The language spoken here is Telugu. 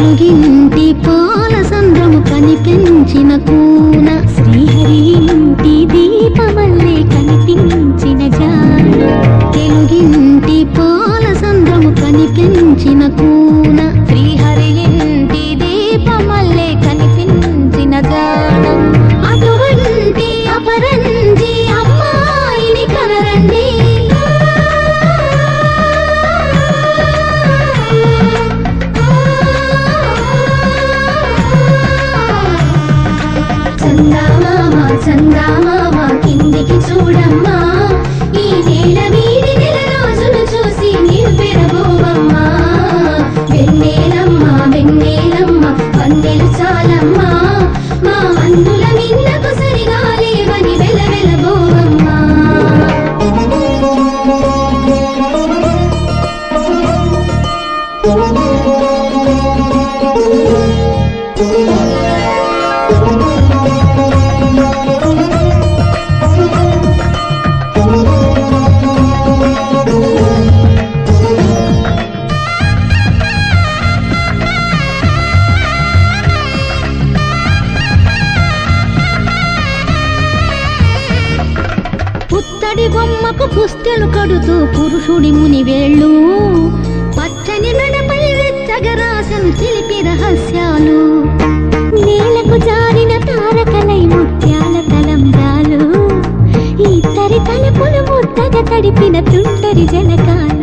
తెలుగింటి పాల సంద్రము కనిపించిన కూన శ్రీహరి ఇంటి దీపమల్లే కనిపించిన జాన తెలుగింటి పాల సంద్రము కనిపించిన కూన శ్రీహరి ఇంటి దీపమల్లే కనిపించిన జాన అటువంటి అపరంజి అమ్మాయిని కనరండి చందామామ కిందికి చూడమ్మా ఈ నేల వీడి నెల రోజులు చూసి నివ్వెరబోవమ్మా వెన్నెలమ్మ వెన్నెలమ్మ వన్నెలు చాలమ్మా మా అందుల మిన్నకు సరిగా లేవని వెలవెలబోవమ్మా పుత్తడి బొమ్మకు పుస్తెలు కడుతూ పురుషుడి ముని వేళ్ళు పచ్చని మెడపై వెచ్చగరాసను తెలిపి రహస్యాలు నేలకు జారిన తారకలై ముత్యాల తలంబ్రాలు ఇద్దరి తలుపులు ముద్దగా తడిపిన తుంటరి జలకాలు